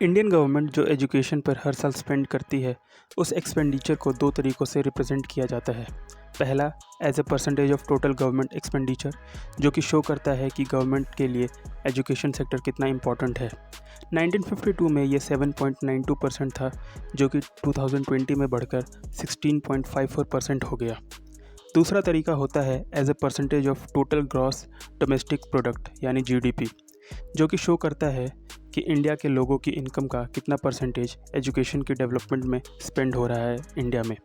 Indian government जो education पर हर साल स्पेंड करती है, उस एक्सपेंडिचर को दो तरीक़ों से रिप्रेजेंट किया जाता है। पहला, as a percentage of total government expenditure, जो कि शो करता है कि गवर्नमेंट के लिए एजुकेशन सेक्टर कितना इम्पॉर्टेंट है। 1952 में ये 7.92% था, जो कि 2020 में बढ़कर 16.54% हो गया। दूसरा तरीका होता है as a percentage of total gross domestic product यानी GDP, जो कि शो करता है कि इंडिया के लोगों की इनकम का कितना परसेंटेज एजुकेशन के डेवलपमेंट में स्पेंड हो रहा है इंडिया में।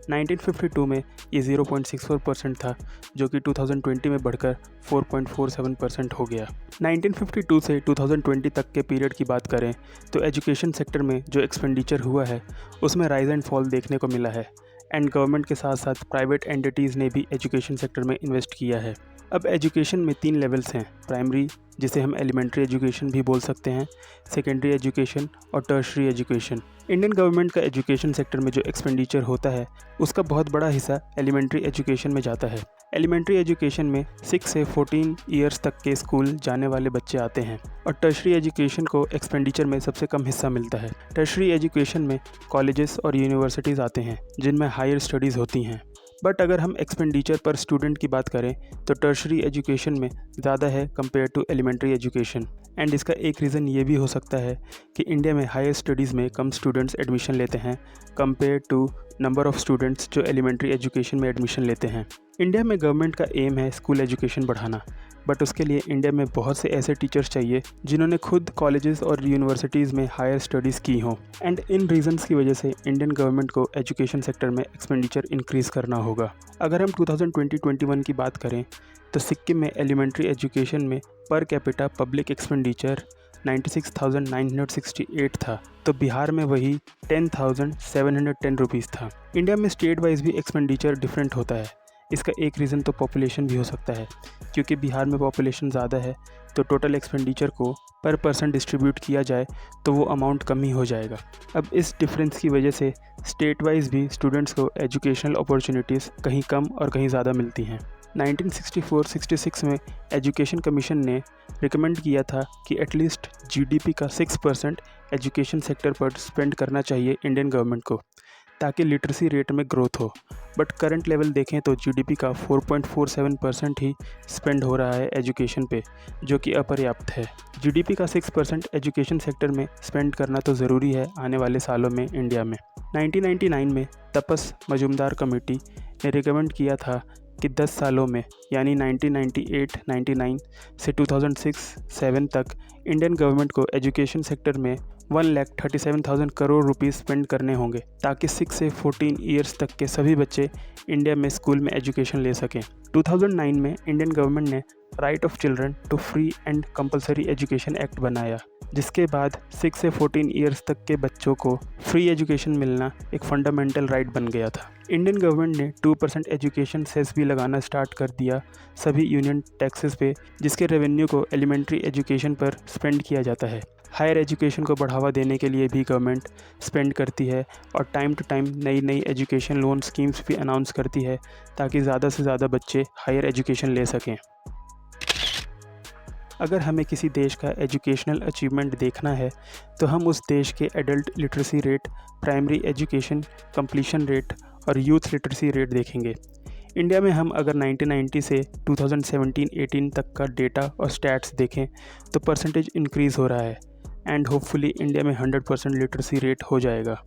1952 में ये 0.64% था, जो कि 2020 में बढ़कर 4.47% हो गया। 1952 से 2020 तक के पीरियड की बात करें तो एजुकेशन सेक्टर में जो एक्सपेंडिचर हुआ है उसमें राइज एंड फॉल देखने को मिला है, एंड गवर्नमेंट के साथ साथ प्राइवेट एंटिटीज़ ने भी एजुकेशन सेक्टर में इन्वेस्ट किया है। अब एजुकेशन में 3 लेवल्स हैं, प्राइमरी, जिसे हम एलिमेंट्री एजुकेशन भी बोल सकते हैं, सेकेंडरी एजुकेशन और टर्शरी एजुकेशन। इंडियन गवर्नमेंट का एजुकेशन सेक्टर में जो एक्सपेंडिचर होता है उसका बहुत बड़ा हिस्सा एलिमेंट्री एजुकेशन में जाता है। एलिमेंट्री एजुकेशन में 6 से 14 ईयर्स तक के स्कूल जाने वाले बच्चे आते हैं, और टर्शरी एजुकेशन को एक्सपेंडिचर में सबसे कम हिस्सा मिलता है। टर्शरी एजुकेशन में कॉलेजेस और यूनिवर्सिटीज़ आते हैं जिनमें हायर स्टडीज़ होती हैं। बट अगर हम एक्सपेंडिचर पर स्टूडेंट की बात करें तो टर्शरी एजुकेशन में ज़्यादा है compare to elementary education, and इसका एक रीज़न ये भी हो सकता है कि इंडिया में हायर स्टडीज़ में कम स्टूडेंट्स एडमिशन लेते हैं compare to number of students जो एलिमेंट्री एजुकेशन में एडमिशन लेते हैं। इंडिया में गवर्नमेंट का एम है स्कूल एजुकेशन बढ़ाना, बट उसके लिए इंडिया में बहुत से ऐसे टीचर्स चाहिए जिन्होंने खुद कॉलेजेस और यूनिवर्सिटीज़ में हायर स्टडीज़ की हों, एंड इन रीजंस की वजह से इंडियन गवर्नमेंट को एजुकेशन सेक्टर में एक्सपेंडिचर इंक्रीज़ करना होगा। अगर हम 2020-21 की बात करें तो सिक्किम में एलिमेंट्री एजुकेशन में पर कैपिटा पब्लिक एक्सपेंडिचर 96,968 था, तो बिहार में वही 10,710 रुपीज़ था। इंडिया में स्टेट वाइज भी एक्सपेंडिचर डिफरेंट होता है। इसका एक रीज़न तो पॉपुलेशन भी हो सकता है, क्योंकि बिहार में पॉपुलेशन ज़्यादा है तो टोटल एक्सपेंडिचर को पर पर्सन डिस्ट्रीब्यूट किया जाए तो वो अमाउंट कम ही हो जाएगा। अब इस डिफरेंस की वजह से स्टेट वाइज भी स्टूडेंट्स को एजुकेशनल अपॉर्चुनिटीज़ कहीं कम और कहीं ज़्यादा मिलती हैं। 1964-66 में एजुकेशन कमीशन ने रिकमेंड किया था कि एटलीस्ट GDP का 6% एजुकेशन सेक्टर पर स्पेंड करना चाहिए इंडियन गवर्नमेंट को, ताकि लिटरेसी रेट में ग्रोथ हो। बट करंट लेवल देखें तो GDP का 4.47% ही स्पेंड हो रहा है एजुकेशन पे, जो कि अपर्याप्त है। GDP का 6% एजुकेशन सेक्टर में स्पेंड करना तो ज़रूरी है आने वाले सालों में इंडिया में। 1999 में तपस मजूमदार कमेटी ने रिकमेंड किया था कि 10 सालों में यानी 1998-99 से 2006-07 तक इंडियन गवर्नमेंट को एजुकेशन सेक्टर में 1,37,000 करोड़ रुपीस स्पेंड करने होंगे, ताकि 6 से 14 ईयर्स तक के सभी बच्चे इंडिया में स्कूल में एजुकेशन ले सकें। 2009 में इंडियन गवर्नमेंट ने right of children to free and compulsory education act बनाया, जिसके बाद 6 से 14 ईयर्स तक के बच्चों को फ्री एजुकेशन मिलना एक फंडामेंटल राइट बन गया था। इंडियन गवर्नमेंट ने 2% एजुकेशन सेस भी लगाना स्टार्ट कर दिया सभी यूनियन टैक्सेस पे, जिसके रेवेन्यू को एलिमेंट्री एजुकेशन पर स्पेंड किया जाता है। हायर एजुकेशन को बढ़ावा देने के लिए भी गवर्नमेंट स्पेंड करती है, और टाइम टू टाइम नई एजुकेशन लोन स्कीम्स भी अनाउंस करती है, ताकि ज़्यादा से ज़्यादा बच्चे हायर एजुकेशन ले सकें। अगर हमें किसी देश का एजुकेशनल अचीवमेंट देखना है तो हम उस देश के adult literacy rate, primary education completion rate और यूथ लिटरेसी रेट देखेंगे। इंडिया में हम अगर 1990 से 2017-18 तक का डेटा और स्टैट्स देखें तो परसेंटेज इंक्रीज़ हो रहा है, एंड होपफुली इंडिया में 100% लिटरेसी रेट हो जाएगा।